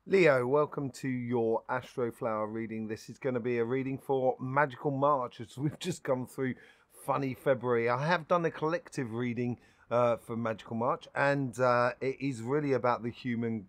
Leo, welcome to your Astroflower reading. This is going to be a reading for Magical March as we've just gone through funny February. I have done a collective reading for Magical March, and it is really about the human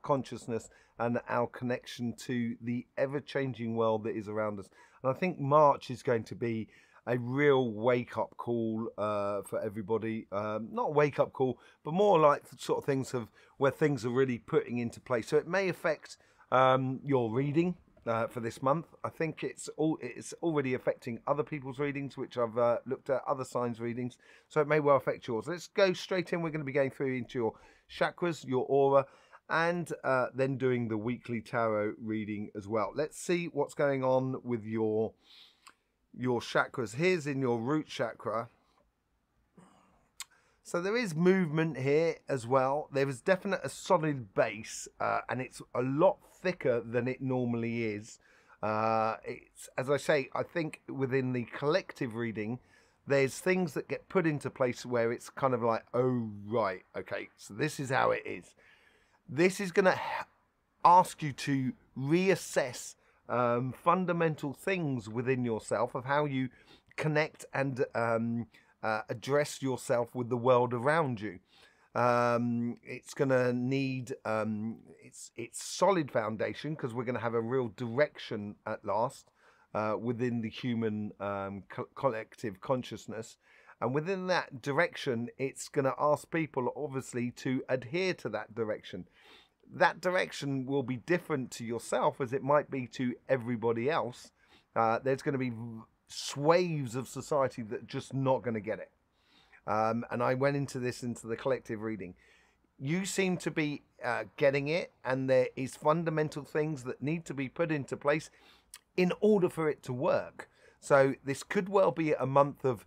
consciousness and our connection to the ever-changing world that is around us. And I think March is going to be a real wake-up call for everybody. Not a wake-up call, but more like the sort of things where things are really putting into place. So it may affect your reading for this month. I think it's already affecting other people's readings, which I've looked at, other signs' readings. So it may well affect yours. Let's go straight in. We're going to be going through into your chakras, your aura, and then doing the weekly tarot reading as well. Let's see what's going on with your chakras. Here's in your root chakra. So there is movement here as well. There is definitely a solid base, and it's a lot thicker than it normally is. It's, as I say, I think within the collective reading, there's things that get put into place where it's kind of like, oh, right, okay, so this is how it is. This is going to ask you to reassess fundamental things within yourself of how you connect and address yourself with the world around you. It's going to need its solid foundation, because we're going to have a real direction at last within the human collective consciousness. And within that direction, it's going to ask people, obviously, to adhere to that direction. That direction will be different to yourself as it might be to everybody else. There's going to be swathes of society that are just not going to get it. And I went into the collective reading. You seem to be getting it, and there is fundamental things that need to be put into place in order for it to work. So this could well be a month of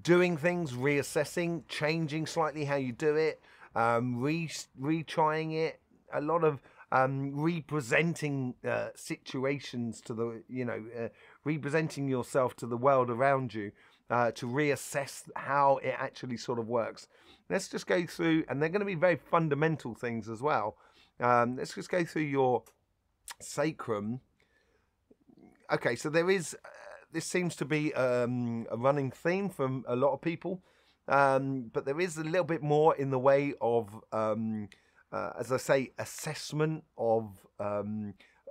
doing things, reassessing, changing slightly how you do it, retrying it, a lot of representing situations to the, representing yourself to the world around you, to reassess how it actually sort of works. Let's just go through, and they're going to be very fundamental things as well. Let's just go through your sacrum. Okay, so there is, this seems to be a running theme from a lot of people, but there is a little bit more in the way of, as I say, assessment of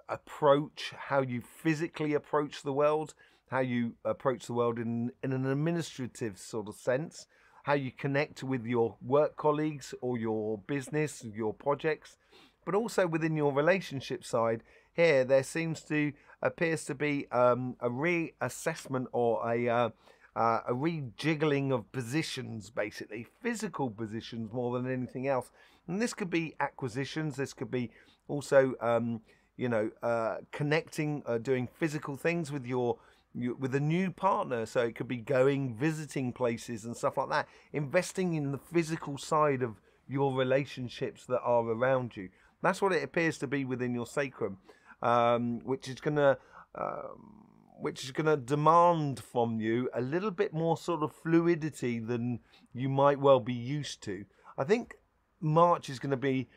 approach, how you physically approach the world, how you approach the world in an administrative sort of sense, how you connect with your work colleagues or your business, your projects, but also within your relationship side. Here, there appears to be a reassessment or a rejiggling of positions, basically physical positions more than anything else. And this could be acquisitions. This could be also, connecting, doing physical things with with a new partner. So it could be visiting places and stuff like that, investing in the physical side of your relationships that are around you. That's what it appears to be within your sacrum, which is going to demand from you a little bit more sort of fluidity than you might well be used to. I think March is going to be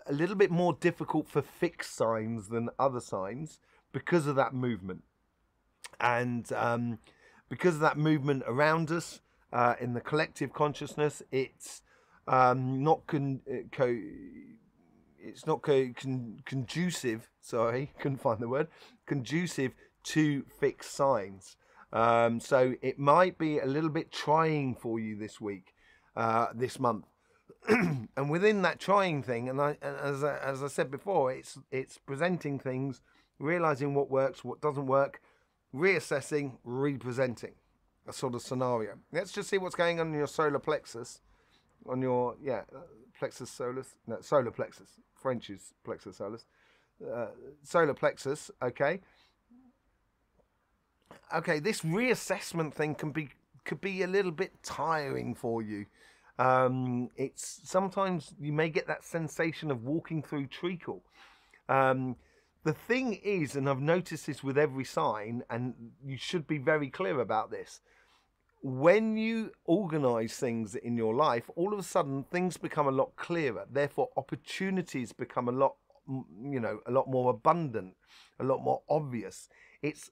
a little bit more difficult for fixed signs than other signs because of that movement. And because of that movement around us in the collective consciousness, it's not conducive. Sorry, couldn't find the word. Conducive to fixed signs. So it might be a little bit trying for you this week, this month. And within that trying thing, as I said before, it's presenting things, realizing what works, what doesn't work, reassessing, representing a sort of scenario. Let's just see what's going on in your solar plexus, on your plexus solus, no, solar plexus. French is plexus solus. Solar plexus. Okay. This reassessment thing could be a little bit tiring for you. It's sometimes you may get that sensation of walking through treacle. The thing is, and I've noticed this with every sign, and you should be very clear about this, when you organize things in your life, all of a sudden things become a lot clearer. Therefore, opportunities become a lot you know, a lot more abundant, a lot more obvious. It's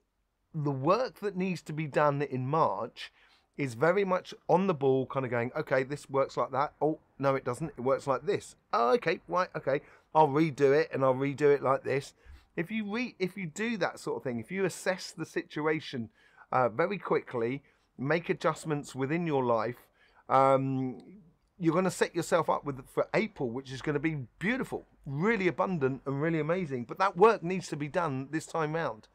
the work that needs to be done in March is very much on the ball, kind of going, okay, this works like that. Oh, no, it doesn't. It works like this. Oh, okay, right, okay. I'll redo it, and I'll redo it like this. If you do that sort of thing, if you assess the situation very quickly, make adjustments within your life, you're going to set yourself up for April, which is going to be beautiful, really abundant and really amazing. But that work needs to be done this time round.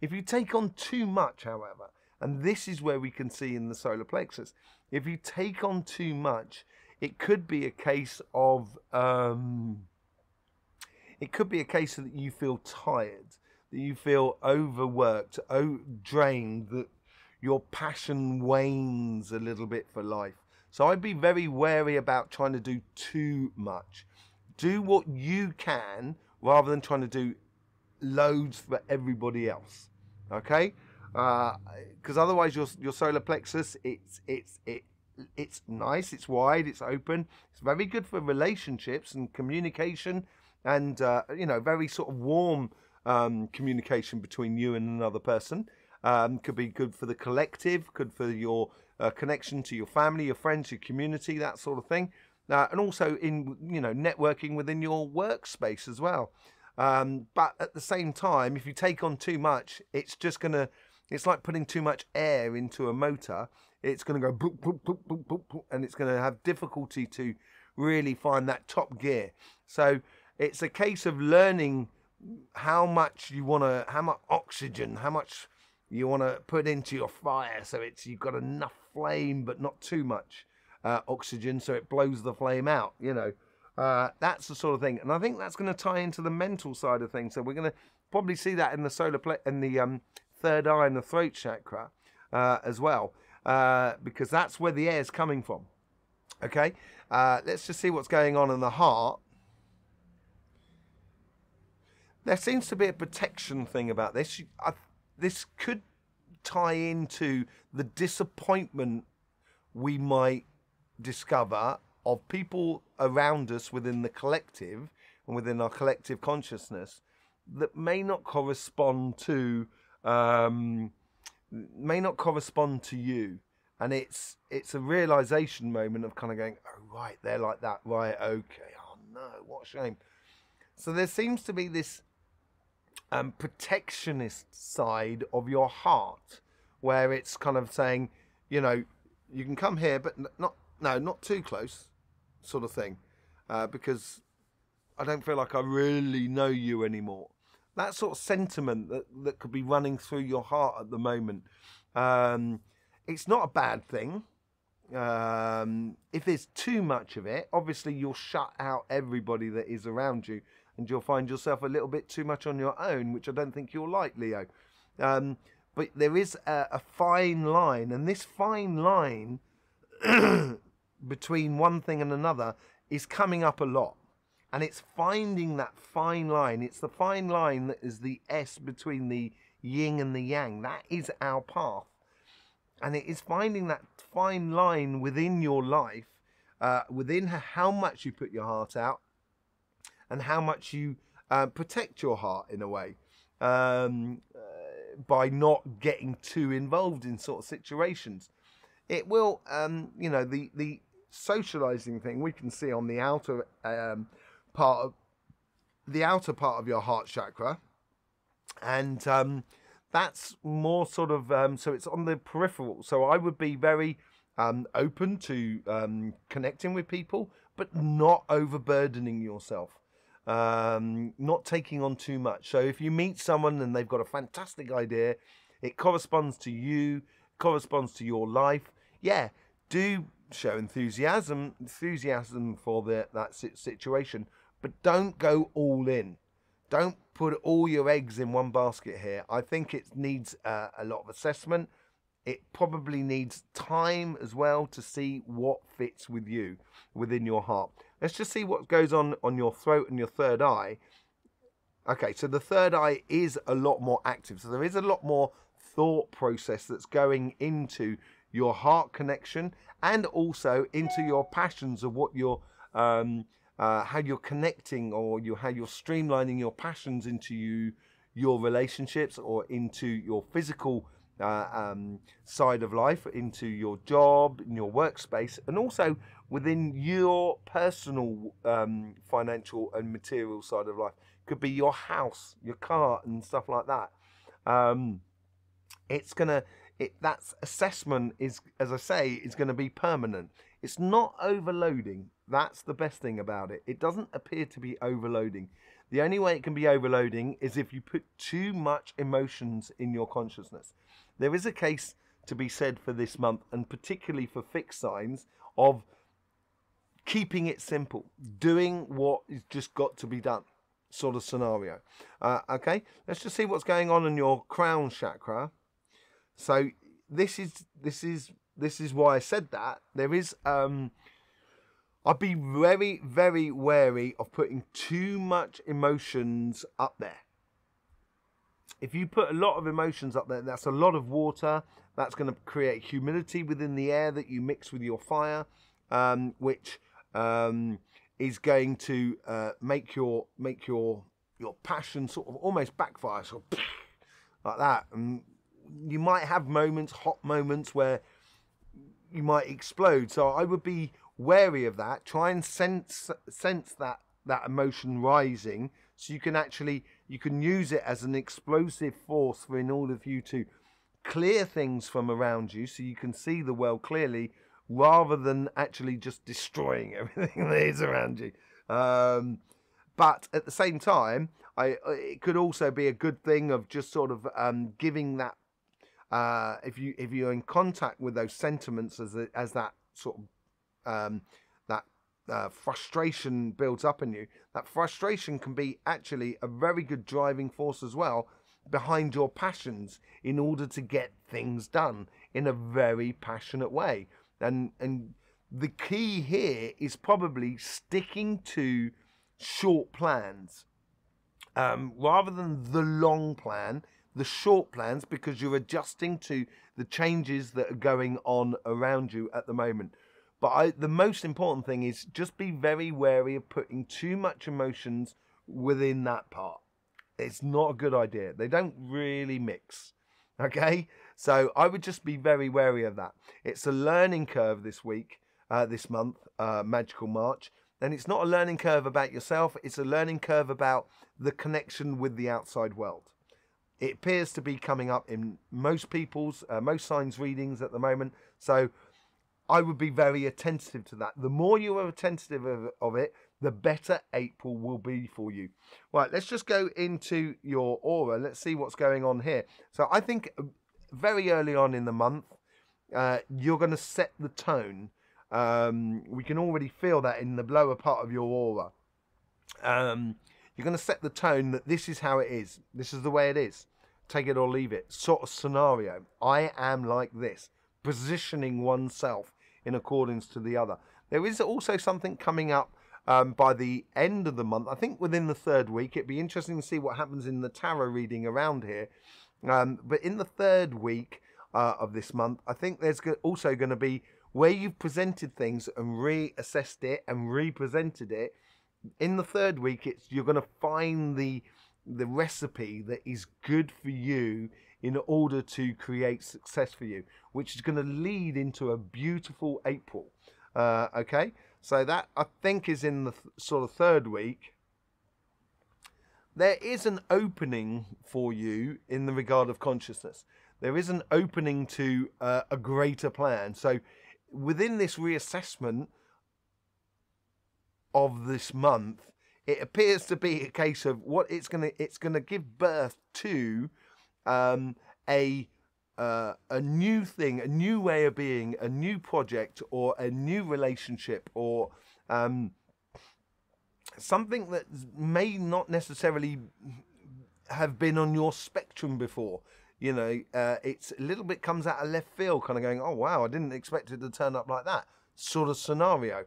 If you take on too much, however, and this is where we can see in the solar plexus, if you take on too much, it could be a case of that you feel tired, that you feel overworked, drained, that your passion wanes a little bit for life. So I'd be very wary about trying to do too much. Do what you can rather than trying to do loads for everybody else. Okay? Because otherwise your solar plexus, it's nice, it's wide, it's open. It's very good for relationships and communication, and you know, very sort of warm communication between you and another person. Could be good for the collective, good for your connection to your family, your friends, your community, that sort of thing. And also in, you know, networking within your workspace as well. But at the same time, if you take on too much, it's like putting too much air into a motor. It's going to go boop, boop, boop, boop, boop, boop, and it's going to have difficulty to really find that top gear. So it's a case of learning how much oxygen, how much you want to put into your fire, so you've got enough flame but not too much oxygen, so it blows the flame out. You know, that's the sort of thing, and I think that's going to tie into the mental side of things. So we're going to probably see that in the third eye and the throat chakra as well, because that's where the air is coming from. Okay, let's just see what's going on in the heart. There seems to be a protection thing about this. This could tie into the disappointment we might discover of people around us within the collective and within our collective consciousness that may not correspond to you. And it's a realization moment of kind of going, oh right, they're like that, right, okay, oh no, what a shame. So there seems to be this protectionist side of your heart, where it's kind of saying, you know, you can come here, but not too close, sort of thing, because I don't feel like I really know you anymore. That sort of sentiment that could be running through your heart at the moment. It's not a bad thing. If there's too much of it, obviously you'll shut out everybody that is around you, and you'll find yourself a little bit too much on your own, which I don't think you'll like, Leo. But there is a fine line, and this fine line between one thing and another is coming up a lot. And it's finding that fine line. It's the fine line that is the S between the yin and the yang. That is our path. And it is finding that fine line within your life, within how much you put your heart out, and how much you protect your heart in a way, by not getting too involved in sort of situations. It will, you know, the socializing thing we can see on the outer part of your heart chakra, and that's more sort of so it's on the peripheral. So I would be very open to connecting with people, but not overburdening yourself. Not taking on too much. So if you meet someone and they've got a fantastic idea, it corresponds to you, corresponds to your life, yeah, do show enthusiasm for that situation, but don't go all in. Don't put all your eggs in one basket here. I think it needs a lot of assessment. It probably needs time as well to see what fits with you within your heart. Let's just see what goes on your throat and your third eye. Okay, so the third eye is a lot more active. So there is a lot more thought process that's going into your heart connection, and also into your passions of what you're how you're connecting, or how you're streamlining your passions into your relationships, or into your physical side of life, into your job, in your workspace, and also within your personal financial and material side of life. Could be your house, your car, and stuff like that. It's gonna that assessment is, as I say, is going to be permanent. It's not overloading. That's the best thing about it. It doesn't appear to be overloading. The only way it can be overloading is if you put too much emotions in your consciousness. There is a case to be said for this month, and particularly for fixed signs, of keeping it simple, doing what is just got to be done, sort of scenario. Okay, let's just see what's going on in your crown chakra. So this is why I said that. There is I'd be very, very wary of putting too much emotions up there. If you put a lot of emotions up there, that's a lot of water. That's going to create humidity within the air that you mix with your fire, which is going to make your passion sort of almost backfire, sort of like that. And you might have moments, hot moments, where you might explode. So I would be wary of that. Try and sense that emotion rising, so you can use it as an explosive force in order for you to clear things from around you, so you can see the world clearly, rather than actually just destroying everything that is around you. But at the same time, it could also be a good thing of just sort of giving that, if you're in contact with those sentiments as that sort of frustration builds up in you. That frustration can be actually a very good driving force as well behind your passions, in order to get things done in a very passionate way. And the key here is probably sticking to short plans, rather than the long plan, the short plans, because you're adjusting to the changes that are going on around you at the moment. But the most important thing is just be very wary of putting too much emotions within that part. It's not a good idea. They don't really mix. Okay? So I would just be very wary of that. It's a learning curve this week, this month, Magical March. And it's not a learning curve about yourself. It's a learning curve about the connection with the outside world. It appears to be coming up in most people's, most signs readings at the moment. So I would be very attentive to that. The more you are attentive of it, the better April will be for you. Right, let's just go into your aura. Let's see what's going on here. So I think very early on in the month, you're going to set the tone. We can already feel that in the lower part of your aura. You're going to set the tone that this is how it is. This is the way it is. Take it or leave it. Sort of scenario. I am like this. Positioning oneself in accordance to the other. There is also something coming up by the end of the month. I think within the third week. It'd be interesting to see what happens in the tarot reading around here. But in the third week of this month, I think there's also going to be where you've presented things and reassessed it and represented it. In the third week, you're going to find the recipe that is good for you in order to create success for you, which is going to lead into a beautiful April. Okay, so that I think is in the sort of third week. There is an opening for you in the regard of consciousness. There is an opening to a greater plan. So within this reassessment of this month, it appears to be a case of what it's gonna give birth to a new thing, a new way of being, a new project, or a new relationship, or something that may not necessarily have been on your spectrum before. You know, it's a little bit comes out of left field, kind of going, oh wow, I didn't expect it to turn up like that sort of scenario,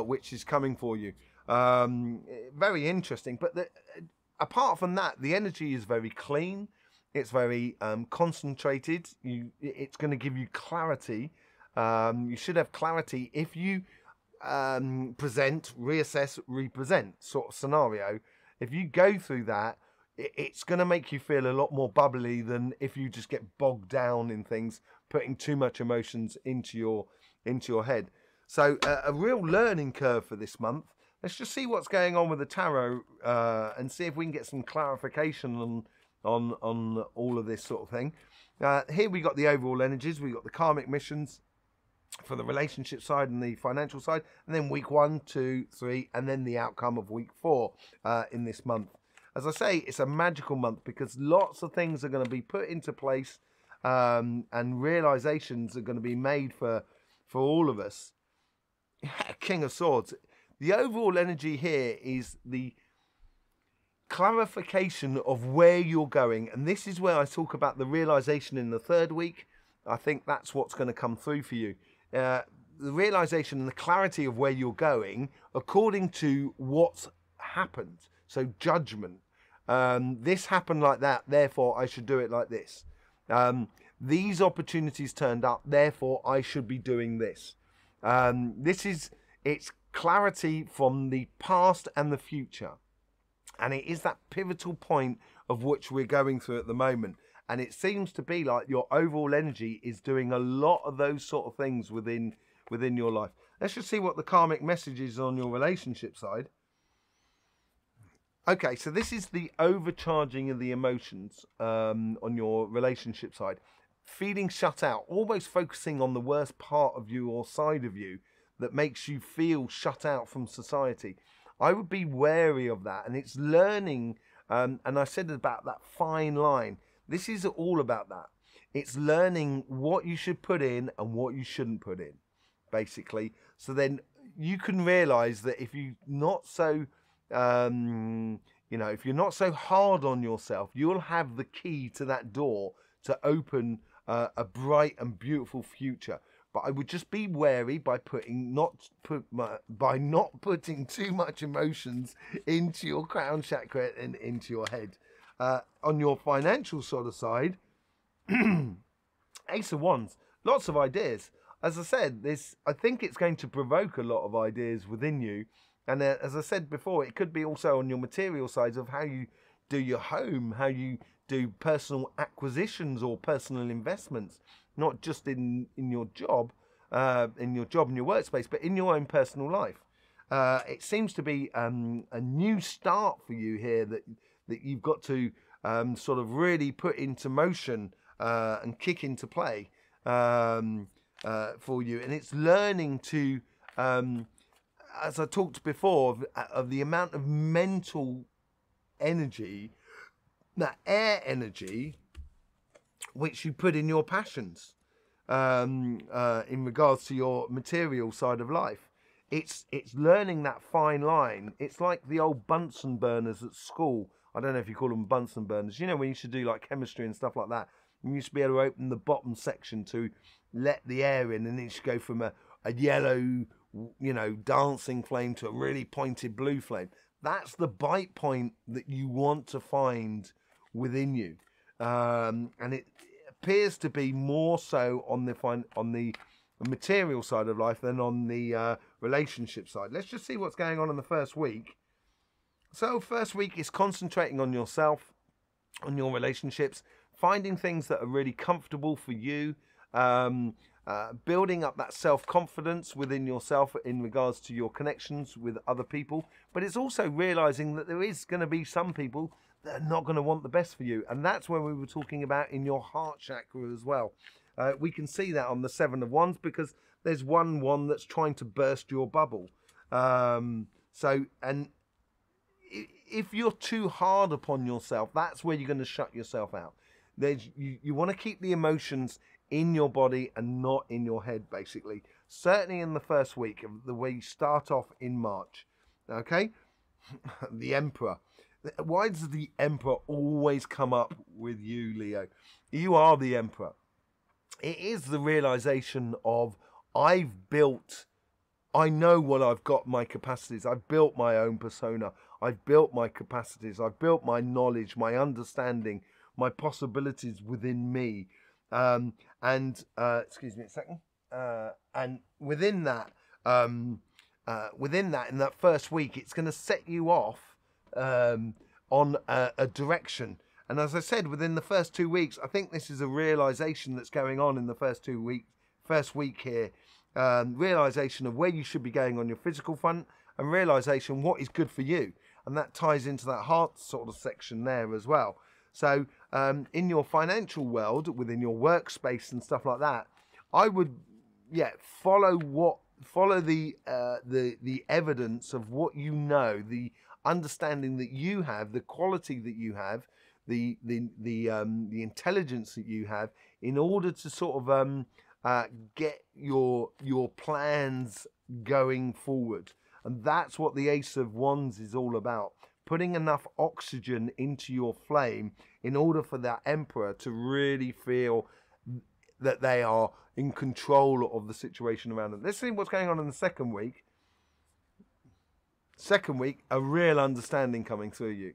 which is coming for you. Very interesting. But apart from that, the energy is very clean. It's very concentrated. It's going to give you clarity. You should have clarity if you present, reassess, represent sort of scenario, if you go through that, it's going to make you feel a lot more bubbly than if you just get bogged down in things, putting too much emotions into your head. So a real learning curve for this month. Let's just see what's going on with the tarot and see if we can get some clarification on all of this sort of thing. Here we got the overall energies. We got the karmic missions for the relationship side and the financial side, and then week 1, 2, 3, and then the outcome of week 4 in this month. As I say, it's a magical month because lots of things are going to be put into place, and realizations are going to be made for all of us. King of Swords. The overall energy here is the clarification of where you're going, and this is where I talk about the realization in the 3rd week. I think that's what's going to come through for you. The realization and the clarity of where you're going according to what's happened. So judgment. This happened like that, therefore I should do it like this. These opportunities turned up, therefore I should be doing this. It's clarity from the past and the future. And it is that pivotal point of which we're going through at the moment. And it seems to be like your overall energy is doing a lot of those sort of things within your life. Let's just see what the karmic message is on your relationship side. Okay, so this is the overcharging of the emotions on your relationship side. Feeling shut out, almost focusing on the worst part of you or side of you that makes you feel shut out from society. I would be wary of that, and it's learning, and I said about that fine line. This is all about that. It's learning what you should put in and what you shouldn't put in, basically. So then you can realize that if you're not so, if you're not so hard on yourself, you'll have the key to that door to open a bright and beautiful future. But I would just be wary by not putting too much emotions into your crown chakra and into your head. On your financial sort of side, Ace of Wands, lots of ideas. As I said, I think it's going to provoke a lot of ideas within you. And as I said before, it could be also on your material sides of how you do your home, how you do personal acquisitions or personal investments, not just in your job, and your workspace, but in your own personal life. It seems to be a new start for you here that you've got to sort of really put into motion and kick into play for you. And it's learning to, as I talked before, of the amount of mental energy, that air energy, which you put in your passions in regards to your material side of life. It's learning that fine line. It's like the old Bunsen burners at school. I don't know if you call them Bunsen burners. You know, when you used to do like chemistry and stuff like that, you used to be able to open the bottom section to let the air in, and it should go from a yellow, dancing flame to a really pointed blue flame. That's the bite point that you want to find within you, and it appears to be more so on the material side of life than on the relationship side. Let's just see what's going on in the first week. So first week is concentrating on yourself, on your relationships, finding things that are really comfortable for you, building up that self-confidence within yourself in regards to your connections with other people. But it's also realizing that there is going to be some people that are not going to want the best for you. And that's when we were talking about in your heart chakra as well. We can see that on the 7 of Wands because there's one that's trying to burst your bubble. And if you're too hard upon yourself, that's where you're going to shut yourself out. You want to keep the emotions in your body and not in your head, basically. Certainly in the first week, of the way you start off in March. Okay? The Emperor. Why does the Emperor always come up with you, Leo? You are the Emperor. It is the realization of I know what I've got, my capacities. I've built my own persona. I've built my capacities. I've built my knowledge, my understanding, my possibilities within me. Excuse me a second. And within that, within that, in that first week, it's going to set you off on a direction. And as I said, within the first 2 weeks, I think this is a realization that's going on in the first week here. Realization of where you should be going on your physical front, and realization what is good for you. And that ties into that heart sort of section there as well. So in your financial world, within your workspace and stuff like that, I would, follow the evidence of what you know, the understanding that you have, the quality that you have, the intelligence that you have, in order to sort of get your plans going forward. And that's what the Ace of Wands is all about. Putting enough oxygen into your flame in order for that Emperor to really feel that they are in control of the situation around them. Let's see what's going on in the second week. Second week, a real understanding coming through you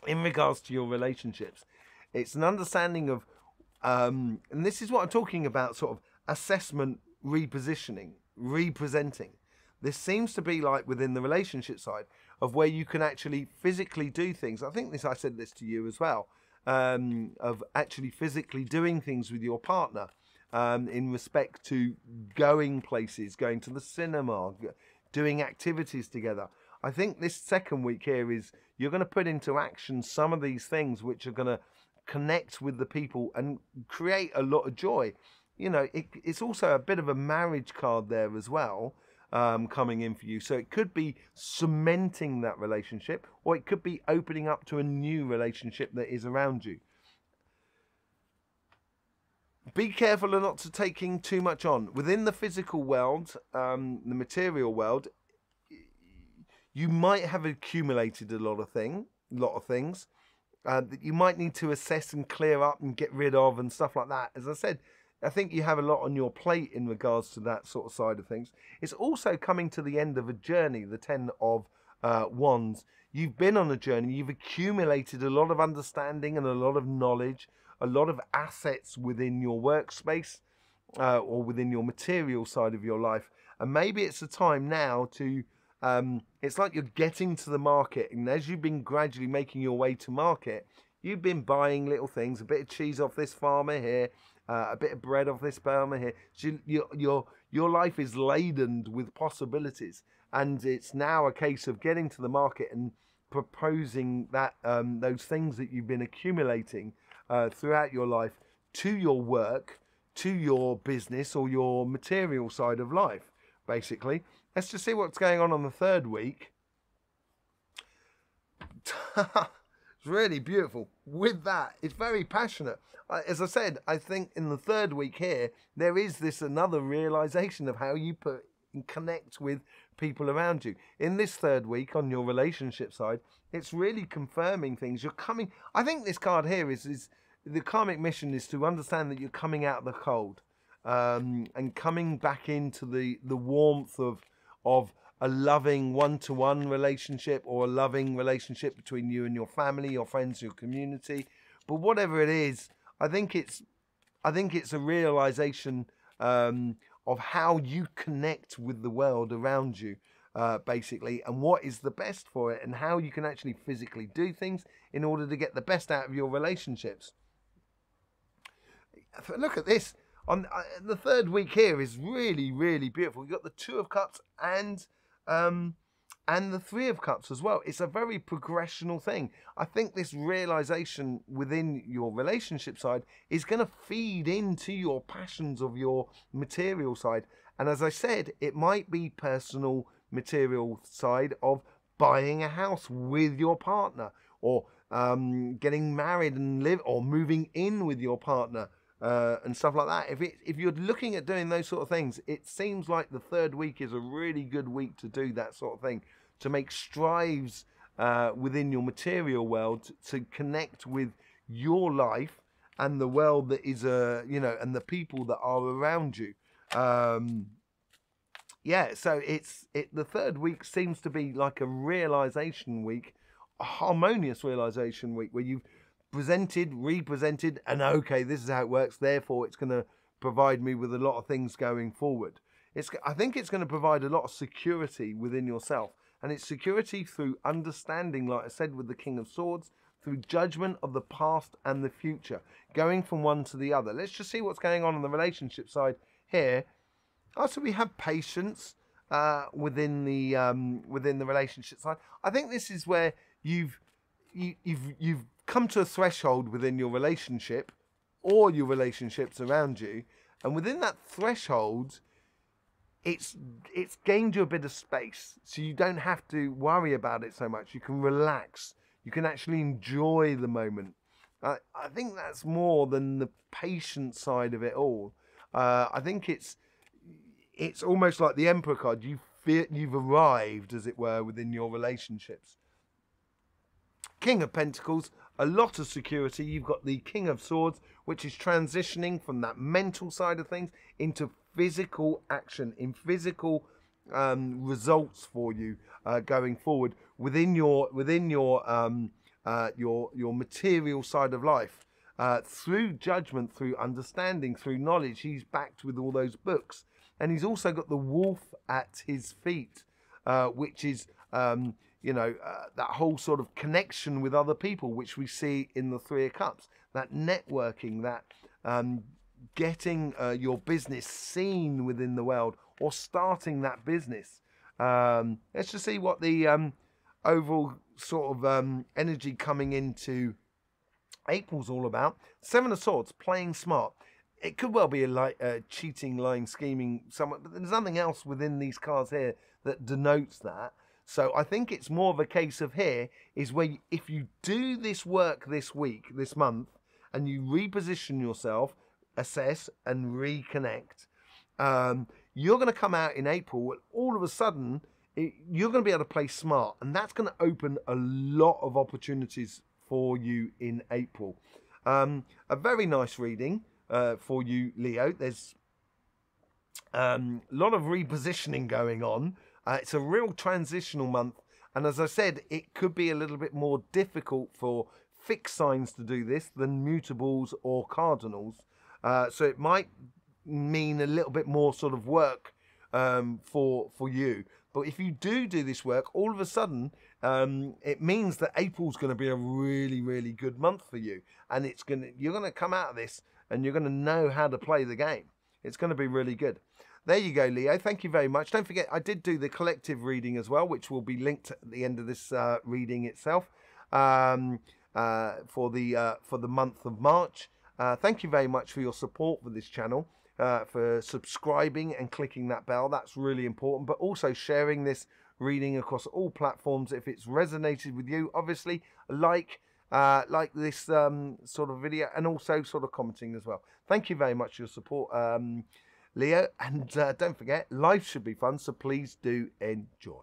in regards to your relationships. It's an understanding of, and this is what I'm talking about, sort of assessment, repositioning, representing. This seems to be like within the relationship side of where you can actually physically do things. I think I said this to you as well, of actually physically doing things with your partner in respect to going places, going to the cinema, doing activities together. I think this second week here is you're going to put into action some of these things which are going to connect with the people and create a lot of joy. You know, it's also a bit of a marriage card there as well, coming in for you. So it could be cementing that relationship, or it could be opening up to a new relationship that is around you. Be careful not to taking too much on. Within the physical world, the material world, you might have accumulated a lot of things that you might need to assess and clear up and get rid of and stuff like that. As I said, I think you have a lot on your plate in regards to that sort of side of things. It's also coming to the end of a journey, the 10 of Wands. You've been on a journey. You've accumulated a lot of understanding and a lot of knowledge, a lot of assets within your workspace or within your material side of your life. And maybe it's a time now to, it's like you're getting to the market. And as you've been gradually making your way to market, you've been buying little things, a bit of cheese off this farmer here, a bit of bread off this farmer here. So your life is laden with possibilities, and it's now a case of getting to the market and proposing that those things that you've been accumulating throughout your life to your work, to your business or your material side of life, basically. Let's just see what's going on the third week. It's really beautiful. With that, it's very passionate. As I said, I think in the third week here, there is this another realization of how you put and connect with people around you. In this third week on your relationship side, it's really confirming things. You're coming, I think this card here is the karmic mission is to understand that you're coming out of the cold and coming back into the warmth of a loving one-to-one relationship, or a loving relationship between you and your family, your friends, your community. But whatever it is, I think it's a realization of how you connect with the world around you, basically, and what is the best for it, and how you can actually physically do things in order to get the best out of your relationships. Look at this. On the third week here is really, really beautiful. You've got the Two of Cups and the Three of Cups as well. It's a very progressional thing. I think this realization within your relationship side is going to feed into your passions of your material side. And as I said, it might be personal material side of buying a house with your partner, or getting married and or moving in with your partner. And stuff like that. If you're looking at doing those sort of things, it seems like the third week is a really good week to do that sort of thing, to make strides within your material world to connect with your life and the world that is and the people that are around you. Yeah, so the third week seems to be like a realization week, a harmonious realization week, where you've presented, represented, and okay, this is how it works, therefore it's going to provide me with a lot of things going forward. I think it's going to provide a lot of security within yourself. And it's security through understanding, like I said, with the King of Swords, through judgment of the past and the future, going from one to the other. Let's just see what's going on the relationship side here. Also, we have patience within the relationship side. I think this is where you've come to a threshold within your relationship or your relationships around you, and within that threshold, it's gained you a bit of space, so you don't have to worry about it so much. You can relax. You can actually enjoy the moment. I think that's more than the patient side of it all. I think it's almost like the Emperor card. You feel you've arrived, as it were, within your relationships. King of Pentacles, a lot of security. You've got the King of Swords, which is transitioning from that mental side of things into physical action, in physical results for you going forward within your material side of life, through judgment, through understanding, through knowledge. He's backed with all those books, and he's also got the wolf at his feet, which is that whole sort of connection with other people, which we see in the Three of Cups, that networking, that getting your business seen within the world, or starting that business. Let's just see what the overall sort of energy coming into April's all about. Seven of Swords, playing smart. It could well be a cheating, lying, scheming, somewhat, but there's nothing else within these cards here that denotes that. So I think it's more of a case of here is where if you do this work this week, this month, and you reposition yourself, assess and reconnect, you're going to come out in April, all of a sudden you're going to be able to play smart, and that's going to open a lot of opportunities for you in April. A very nice reading for you, Leo. There's a lot of repositioning going on. It's a real transitional month, and as I said, it could be a little bit more difficult for fixed signs to do this than mutables or cardinals. So it might mean a little bit more sort of work for you. But if you do this work, all of a sudden, it means that April's going to be a really, really good month for you. And you're going to come out of this and you're going to know how to play the game. It's going to be really good. There you go, Leo. Thank you very much. Don't forget, I did do the collective reading as well, which will be linked at the end of this reading itself for the month of March. Thank you very much for your support for this channel, for subscribing and clicking that bell. That's really important, but also sharing this reading across all platforms if it's resonated with you. Obviously, like this sort of video, and also sort of commenting as well. Thank you very much for your support, Leo, and don't forget, life should be fun, so please do enjoy.